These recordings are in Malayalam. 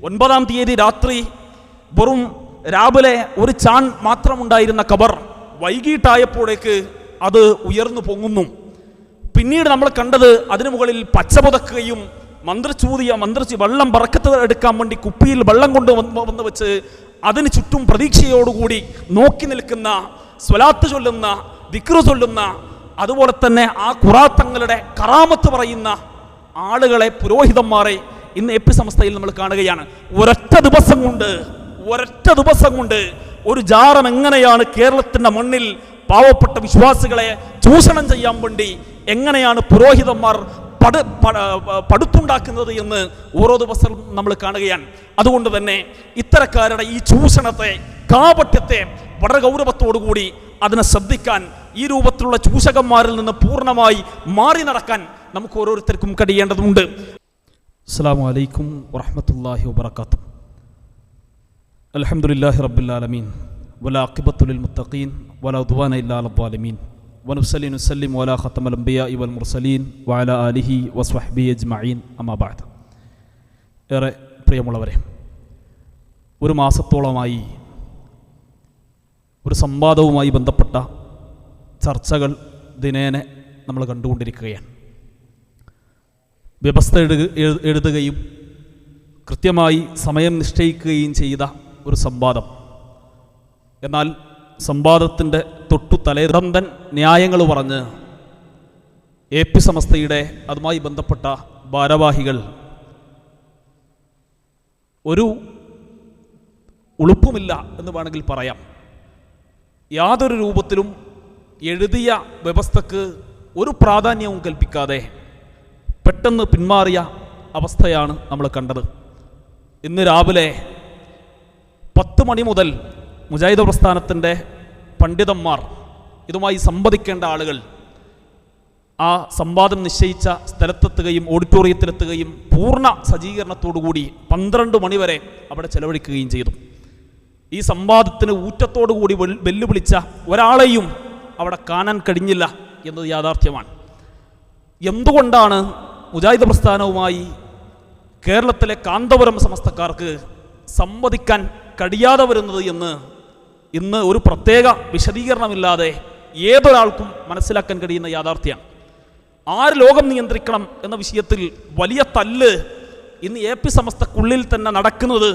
9-ാം തീയതി രാത്രി വെറും രാവിലെ ഒരു ചാൺ മാത്രമുണ്ടായിരുന്ന ഖബർ വൈകിട്ടായപ്പോഴേക്ക് അത് ഉയർന്നു പൊങ്ങുന്നു. പിന്നീട് നമ്മൾ കണ്ടത് അതിനു മുകളിൽ പച്ചപുതക്കുകയും മന്ത്രിച്ച് വെള്ളം ബറക്കത്ത് എടുക്കാൻ വേണ്ടി കുപ്പിയിൽ വെള്ളം കൊണ്ട് വന്ന് വെച്ച് അതിന് ചുറ്റും പ്രതീക്ഷയോടുകൂടി നോക്കി നിൽക്കുന്ന, സ്വലാത്ത് ചൊല്ലുന്ന, ദിക്റ് ചൊല്ലുന്ന, അതുപോലെ തന്നെ ആ ഖുറാത്തങ്ങളുടെ കറാമത്ത് പറയുന്ന ആളുകളെ, പുരോഹിതന്മാരെ ഇന്ന് എപി സംസ്ഥയിൽ നമ്മൾ കാണുകയാണ്. ഒരൊറ്റ ദിവസം കൊണ്ട് ഒരു ജാറം എങ്ങനെയാണ് കേരളത്തിൻ്റെ മണ്ണിൽ പാവപ്പെട്ട വിശ്വാസികളെ ചൂഷണം ചെയ്യാൻ വേണ്ടി എങ്ങനെയാണ് പുരോഹിതന്മാർ പടുത്തുണ്ടാക്കുന്നത് എന്ന് ഓരോ ദിവസവും നമ്മൾ കാണുകയാണ്. അതുകൊണ്ട് തന്നെ ഇത്തരക്കാരുടെ ഈ ചൂഷണത്തെ, കാപട്യത്തെ വളരെ ഗൗരവത്തോടുകൂടി അതിനെ ശ്രദ്ധിക്കാൻ, ഈ രൂപത്തിലുള്ള ചൂഷകന്മാരിൽ നിന്ന് പൂർണ്ണമായി മാറി നടക്കാൻ നമുക്ക് ഓരോരുത്തർക്കും കഴിയേണ്ടതുണ്ട്. അസ്സലാമു അലൈക്കും വറഹ്മത്തുള്ളാഹി വബറകാതുഹു. അൽഹംദുലില്ലാഹി റബ്ബിൽ ആലമീൻ വലാ അഖിബത്തു ലിൽ മുത്തഖീൻ വലാ ഉദ്വാന ഇല്ലാ അലൽ ളാലിമീൻ വനുസല്ലി നുസല്ലിം വലാ ഖതമൽ അംബിയാഇ വൽ മുർസലീൻ വഅലാ ആലിഹി വസ്വഹ്ബിഹി അജ്മഈൻ അമ്മാ ബഅദ്. ഏറെ പ്രിയമുള്ളവരെ, ഒരു മാസത്തോളമായി ഒരു സംവാദവുമായി ബന്ധപ്പെട്ട ചർച്ചകൾ ദിനേനെ നമ്മൾ കണ്ടുകൊണ്ടിരിക്കുകയാണ്. വ്യവസ്ഥ എഴുതുകയും കൃത്യമായി സമയം നിശ്ചയിക്കുകയും ചെയ്ത ഒരു സംവാദം. എന്നാൽ സംവാദത്തിൻ്റെ തൊട്ടു തലേതൻ ന്യായങ്ങൾ പറഞ്ഞ് എപി സമസ്തയുടെ അതുമായി ബന്ധപ്പെട്ട ഭാരവാഹികൾ ഒരു ഉളുപ്പുമില്ല എന്ന് വേണമെങ്കിൽ പറയാം. യാതൊരു രൂപത്തിലും എഴുതിയ വ്യവസ്ഥക്ക് ഒരു പ്രാധാന്യവും കൽപ്പിക്കാതെ പെട്ടെന്ന് പിന്മാറിയ അവസ്ഥയാണ് നമ്മൾ കണ്ടത്. ഇന്ന് രാവിലെ 10 മണി മുതൽ മുജാഹിദ് പ്രസ്ഥാനത്തിൻ്റെ പണ്ഡിതന്മാർ, ഇതുമായി സംവദിക്കേണ്ട ആളുകൾ ആ സംവാദം നിശ്ചയിച്ച സ്ഥലത്തെത്തുകയും ഓഡിറ്റോറിയത്തിലെത്തുകയും പൂർണ്ണ സജ്ജീകരണത്തോടുകൂടി 12 മണി വരെ അവിടെ ചെലവഴിക്കുകയും ചെയ്തു. ഈ സംവാദത്തിന് ഊറ്റത്തോടുകൂടി വെല്ലുവിളിച്ച ഒരാളെയും അവിടെ കാണാൻ കഴിഞ്ഞില്ല എന്നത് യാഥാർത്ഥ്യമാണ്. എന്തുകൊണ്ടാണ് മുജാഹിദ് പ്രസ്ഥാനവുമായി കേരളത്തിലെ കാന്തപുരം സമസ്തക്കാർക്ക് സംവദിക്കാൻ കഴിയാതെ വരുന്നത് എന്ന് ഇന്ന് ഒരു പ്രത്യേക വിശദീകരണമില്ലാതെ ഏതൊരാൾക്കും മനസ്സിലാക്കാൻ കഴിയുന്ന യാഥാർത്ഥ്യമാണ്. ആര് ലോകം നിയന്ത്രിക്കണം എന്ന വിഷയത്തിൽ വലിയ തല്ല് ഇന്ന് എപി സമസ്തക്കുള്ളിൽ തന്നെ നടക്കുന്നത്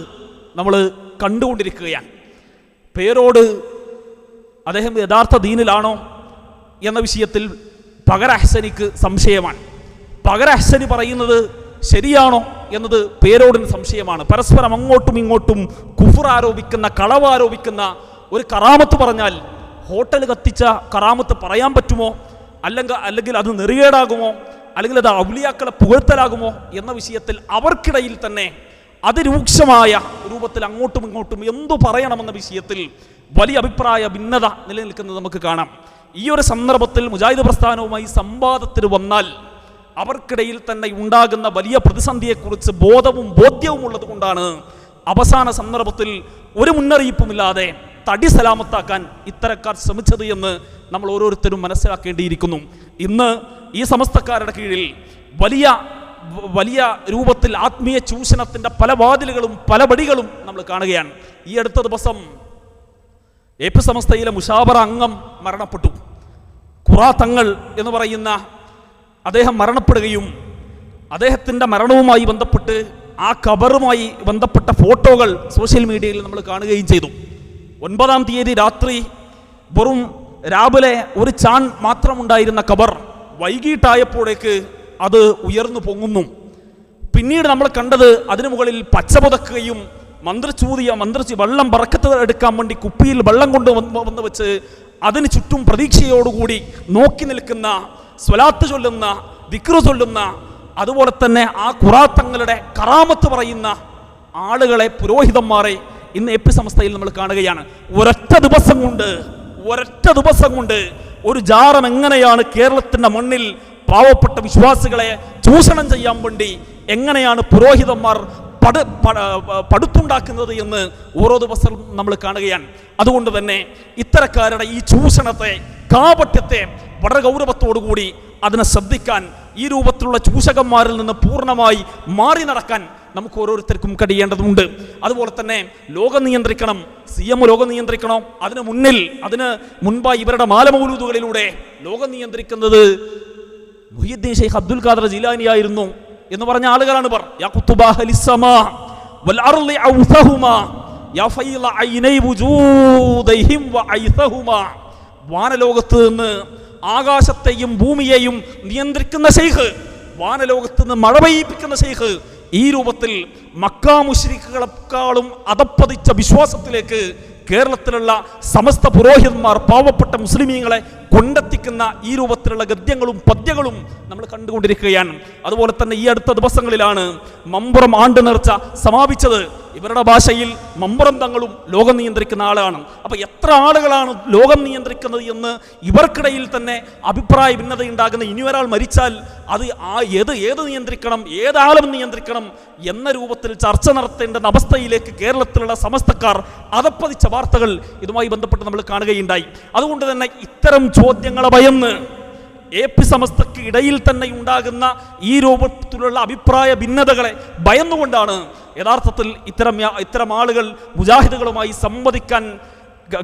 നമ്മൾ കണ്ടുകൊണ്ടിരിക്കുകയാണ്. പേരോട് അദ്ദേഹം യഥാർത്ഥ ദീനിലാണോ എന്ന വിഷയത്തിൽ പകർ അഹ്സനിക്ക് സംശയമാണ്. പകർ അഹ്സനി പറയുന്നത് ശരിയാണോ എന്നത് പേരോടിന് സംശയമാണ്. പരസ്പരം അങ്ങോട്ടും ഇങ്ങോട്ടും കുഫർ ആരോപിക്കുന്ന, കളവ് ആരോപിക്കുന്ന ഒരു കറാമത്ത് പറഞ്ഞാൽ ഹോട്ടൽ കത്തിച്ച കറാമത്ത് പറയാൻ പറ്റുമോ, അല്ലെങ്കിൽ അത് നെറികേടാകുമോ, അല്ലെങ്കിൽ അത് ഔലിയാക്കളെ പുകഴ്ത്തലാകുമോ എന്ന വിഷയത്തിൽ അവർക്കിടയിൽ തന്നെ അതിരൂക്ഷമായ രൂപത്തിൽ അങ്ങോട്ടും ഇങ്ങോട്ടും എന്തു പറയണമെന്ന വിഷയത്തിൽ വലിയ അഭിപ്രായ ഭിന്നത നിലനിൽക്കുന്നത് നമുക്ക് കാണാം. ഈ ഒരു സന്ദർഭത്തിൽ മുജാഹിദ് പ്രസ്ഥാനവുമായി സംവാദത്തിന് വന്നാൽ അവർക്കിടയിൽ തന്നെ ഉണ്ടാകുന്ന വലിയ പ്രതിസന്ധിയെക്കുറിച്ച് ബോധവും ബോധ്യവും ഉള്ളത് കൊണ്ടാണ് അവസാന സന്ദർഭത്തിൽ ഒരു മുന്നറിയിപ്പുമില്ലാതെ തടി സലാമത്താക്കാൻ ഇത്തരക്കാർ ശ്രമിച്ചത് എന്ന് നമ്മൾ ഓരോരുത്തരും മനസ്സിലാക്കേണ്ടിയിരിക്കുന്നു. ഇന്ന് ഈ സമസ്തക്കാരുടെ കീഴിൽ വലിയ രൂപത്തിൽ ആത്മീയ ചൂഷണത്തിൻ്റെ പല വാതിലുകളും പല വടികളും നമ്മൾ കാണുകയാണ്. ഈ അടുത്ത ദിവസം എപി സമസ്തയിലെ മുശാവറ അംഗം മരണപ്പെട്ടു. ഖുറാത്തങ്ങൾ എന്ന് പറയുന്ന അദ്ദേഹം മരണപ്പെടുകയും അദ്ദേഹത്തിൻ്റെ മരണവുമായി ബന്ധപ്പെട്ട് ആ ഖബറുമായി ബന്ധപ്പെട്ട ഫോട്ടോകൾ സോഷ്യൽ മീഡിയയിൽ നമ്മൾ കാണുകയും ചെയ്തു. 9-ാം തീയതി രാത്രി വെറും രാവിലെ ഒരു ചാൺ മാത്രമുണ്ടായിരുന്ന ഖബർ വൈകിട്ടായപ്പോഴേക്ക് അത് ഉയർന്നു പൊങ്ങുന്നു. പിന്നീട് നമ്മൾ കണ്ടത് അതിനു മുകളിൽ പച്ചപുതക്കുകയും മന്ത്രിച്ച് വെള്ളം ബറക്കത്ത് എടുക്കാൻ വേണ്ടി കുപ്പിയിൽ വെള്ളം കൊണ്ട് വന്ന് വെച്ച് അതിന് ചുറ്റും പ്രതീക്ഷയോടുകൂടി നോക്കി നിൽക്കുന്ന, സ്വലാത്ത് ചൊല്ലുന്ന, ദിക്റ് ചൊല്ലുന്ന, അതുപോലെ തന്നെ ആ ഖുറാത്തങ്ങളുടെ കറാമത്ത് പറയുന്ന ആളുകളെ, പുരോഹിതന്മാരെ ഇന്ന് എപി സംസ്ഥയിൽ നമ്മൾ കാണുകയാണ്. ഒരൊറ്റ ദിവസം കൊണ്ട് ഒരു ജാറം എങ്ങനെയാണ് കേരളത്തിൻ്റെ മണ്ണിൽ പാവപ്പെട്ട വിശ്വാസികളെ ചൂഷണം ചെയ്യാൻ വേണ്ടി എങ്ങനെയാണ് പുരോഹിതന്മാർ പടുത്തുണ്ടാക്കുന്നത് എന്ന് ഓരോ ദിവസവും നമ്മൾ കാണുകയാണ്. അതുകൊണ്ട് തന്നെ ഇത്തരക്കാരുടെ ഈ ചൂഷണത്തെ, കാപട്യത്തെ വളരെ ഗൗരവത്തോടുകൂടി അതിനെ ശ്രദ്ധിക്കാൻ, ഈ രൂപത്തിലുള്ള ചൂഷകന്മാരിൽ നിന്ന് പൂർണ്ണമായി മാറി നടക്കാൻ നമുക്ക് ഓരോരുത്തർക്കും കഴിയേണ്ടതുണ്ട്. അതുപോലെ തന്നെ ലോകം നിയന്ത്രിക്കണം, CM ലോകം നിയന്ത്രിക്കണോ? അതിന് മുൻപായി ഇവരുടെ മാലമൗലൂദുകളിലൂടെ ലോകം നിയന്ത്രിക്കുന്നത് മുഹ്യിദ്ദീൻ ഷെയ്ഖ് അബ്ദുൽ ഖാദർ ജീലാനി ആയിരുന്നു എന്ന് പറഞ്ഞ ആളുകളാണ്. യാ ഖുതുബാഹ ലിസ്സമാ വൽ അർളി ഔസഹുമാ യാ ഫൈള ഐനൈ വുജൂദിഹിം വഐസഹുമാ. വാനലോകത്ത് നിന്ന് ആകാശത്തെയും ഭൂമിയെയും നിയന്ത്രിക്കുന്ന ശൈഖ്, വാനലോകത്ത് നിന്ന് മഴ പെയ്യിപ്പിക്കുന്ന ശൈഖ്, ഈ രൂപത്തിൽ മക്കാ മുശ്രിക്കുകളെക്കാളും അധപ്പതിച്ച വിശ്വാസത്തിലേക്ക് കേരളത്തിലുള്ള സമസ്ത പുരോഹിതന്മാർ പാവപ്പെട്ട മുസ്ലിമീങ്ങളെ കൊണ്ടെത്തിക്കുന്ന ഈ രൂപത്തിലുള്ള ഗദ്യങ്ങളും പദ്യങ്ങളും നമ്മൾ കണ്ടുകൊണ്ടിരിക്കുകയാണ്. അതുപോലെ തന്നെ ഈ അടുത്ത ദിവസങ്ങളിലാണ് മമ്പുറം ആണ്ട് നേർച്ച സമാപിച്ചത്. ഇവരുടെ ഭാഷയിൽ മമ്പുറം തങ്ങളും ലോകം നിയന്ത്രിക്കുന്ന ആളാണ്. അപ്പോൾ എത്ര ആളുകളാണ് ലോകം നിയന്ത്രിക്കുന്നത് എന്ന് ഇവർക്കിടയിൽ തന്നെ അഭിപ്രായ ഭിന്നതയുണ്ടാകുന്ന. ഇനി ഒരാൾ മരിച്ചാൽ അത് ഏത് നിയന്ത്രിക്കണം, ഏതാളും നിയന്ത്രിക്കണം എന്ന രൂപത്തിൽ ചർച്ച നടത്തേണ്ട അവസ്ഥയിലേക്ക് കേരളത്തിലുള്ള സമസ്തക്കാർ അധപ്പതിച്ച വാർത്തകൾ ഇതുമായി ബന്ധപ്പെട്ട് നമ്മൾ കാണുകയുണ്ടായി. അതുകൊണ്ട് തന്നെ ഇത്തരം ചോദ്യങ്ങളെ ഭയന്ന് AP സമസ്തക്ക് ഇടയിൽ തന്നെ ഉണ്ടാകുന്ന ഈ രൂപത്തിലുള്ള അഭിപ്രായ ഭിന്നതകളെ ഭയന്നുകൊണ്ടാണ് യഥാർത്ഥത്തിൽ ഇത്തരം ആളുകൾ മുജാഹിദുകളുമായി സംവദിക്കാൻ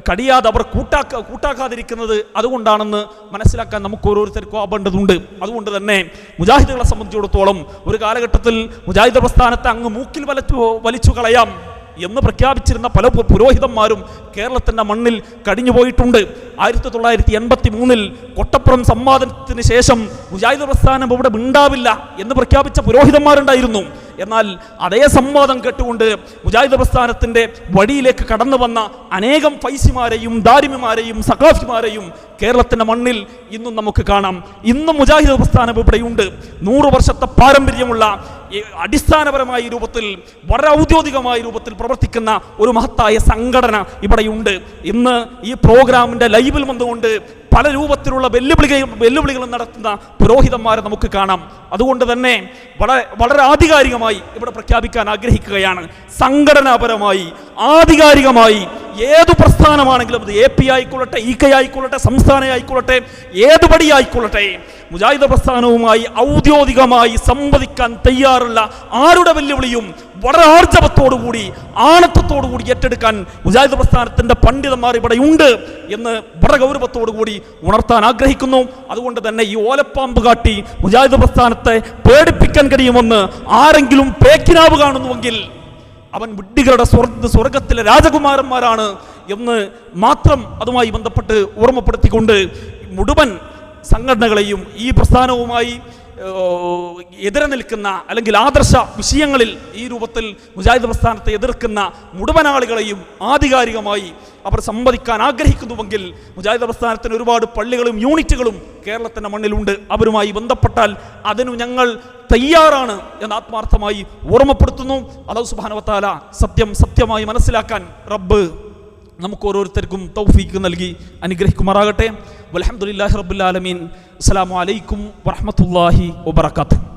കഴിയാതെ അവർ കൂട്ടാക്കാതിരിക്കുന്നത്. അതുകൊണ്ടാണെന്ന് മനസ്സിലാക്കാൻ നമുക്ക് ഓരോരുത്തർക്കും ആവേണ്ടതുണ്ട്. അതുകൊണ്ട് തന്നെ മുജാഹിദുകളെ സംബന്ധിച്ചിടത്തോളം ഒരു കാലഘട്ടത്തിൽ മുജാഹിദ് പ്രസ്ഥാനത്തെ അങ്ങ് മൂക്കിൽ വലിച്ചു കളയാം എന്ന് പ്രഖ്യാപിച്ചിരുന്ന പല പുരോഹിതന്മാരും കേരളത്തിൻ്റെ മണ്ണിൽ കഴിഞ്ഞുപോയിട്ടുണ്ട്. 1983 കൊട്ടപ്പുറം സംവാദത്തിന് ശേഷം മുജാഹിദ് പ്രസ്ഥാനം ഇവിടെ ഉണ്ടാവില്ല എന്ന് പ്രഖ്യാപിച്ച പുരോഹിതന്മാരുണ്ടായിരുന്നു. എന്നാൽ അതേ സംവാദം കേട്ടുകൊണ്ട് മുജാഹിദ് പ്രസ്ഥാനത്തിൻ്റെ വഴിയിലേക്ക് കടന്നു വന്ന അനേകം ഫൈസിമാരെയും ദാരിമിമാരെയും സഖാഫിമാരെയും കേരളത്തിൻ്റെ മണ്ണിൽ ഇന്നും നമുക്ക് കാണാം. ഇന്നും മുജാഹിദ് പ്രസ്ഥാനം ഇവിടെയുണ്ട്. 100 വർഷത്തെ പാരമ്പര്യമുള്ള അടിസ്ഥാനപരമായ രൂപത്തിൽ വളരെ ഔദ്യോഗികമായ രൂപത്തിൽ പ്രവർത്തിക്കുന്ന ഒരു മഹത്തായ സംഘടന ഇവിടെയുണ്ട്. ഇന്ന് ഈ പ്രോഗ്രാമിൻ്റെ ലൈവിൽ വന്നുകൊണ്ട് പല രൂപത്തിലുള്ള വെല്ലുവിളികളും നടത്തുന്ന പുരോഹിതന്മാരെ നമുക്ക് കാണാം. അതുകൊണ്ട് തന്നെ വളരെ ആധികാരികമായി ഇവിടെ പ്രഖ്യാപിക്കാൻ ആഗ്രഹിക്കുകയാണ്. സംഘടനാപരമായി ആധികാരികമായി ഏതു പ്രസ്ഥാനമാണെങ്കിലും, അത് AP ആയിക്കൊള്ളട്ടെ, EK ആയിക്കൊള്ളട്ടെ, സംസ്ഥാന ആയിക്കൊള്ളട്ടെ, ഏത് പടി ആയിക്കൊള്ളട്ടെ, മുജാഹിദ് പ്രസ്ഥാനവുമായി ഔദ്യോഗികമായി സംവദിക്കാൻ തയ്യാറുള്ള ആരുടെ വെല്ലുവിളിയും വളരെ ആർജവത്തോടുകൂടി ആണത്തത്തോടുകൂടി ഏറ്റെടുക്കാൻ മുജാഹിദ് പ്രസ്ഥാനത്തിൻ്റെ പണ്ഡിതന്മാർ ഇവിടെ ഉണ്ട് എന്ന് വളരെ ഗൗരവത്തോടുകൂടി ഉണർത്താൻ ആഗ്രഹിക്കുന്നു. അതുകൊണ്ട് തന്നെ ഈ ഓലപ്പാമ്പ് കാട്ടി മുജാഹിദ് പ്രസ്ഥാനത്തെ പേടിപ്പിക്കാൻ കഴിയുമെന്ന് ആരെങ്കിലും പേക്കിനാവ് കാണുന്നുവെങ്കിൽ അവൻ വിഡ്ഢികളുടെ സ്വർഗത്തിലെ രാജകുമാരന്മാരാണ് എന്ന് മാത്രം അതുമായി ബന്ധപ്പെട്ട് ഓർമ്മപ്പെടുത്തിക്കൊണ്ട് മുഴുവൻ സംഘടനകളെയും ഈ പ്രസ്ഥാനവുമായി എതിരെ നിൽക്കുന്ന അല്ലെങ്കിൽ ആദർശ വിഷയങ്ങളിൽ ഈ രൂപത്തിൽ മുജാഹിദ് പ്രസ്ഥാനത്തെ എതിർക്കുന്ന മുഴുവൻ ആളുകളെയും ആധികാരികമായി അവർ സംവദിക്കാൻ ആഗ്രഹിക്കുന്നുവെങ്കിൽ മുജാഹിദ് പ്രസ്ഥാനത്തിന് ഒരുപാട് പള്ളികളും യൂണിറ്റുകളും കേരളത്തിൻ്റെ മണ്ണിലുണ്ട്. അവരുമായി ബന്ധപ്പെട്ടാൽ അതിനു ഞങ്ങൾ തയ്യാറാണ് എന്ന് ആത്മാർത്ഥമായി ഓർമ്മപ്പെടുത്തുന്നു. അല്ലാഹു സുബ്ഹാനഹു വ തആല സത്യമായി മനസ്സിലാക്കാൻ റബ്ബ് നമുക്ക് ഓരോരുത്തർക്കും തൗഫീഖ് നൽകി അനുഗ്രഹിക്കുമാറാകട്ടെ. വൽഹംദുലില്ലാഹി റബ്ബിൽ ആലമീൻ. അസ്സലാമു അലൈക്കും വറഹ്മത്തുള്ളാഹി വബറകാതുഹു.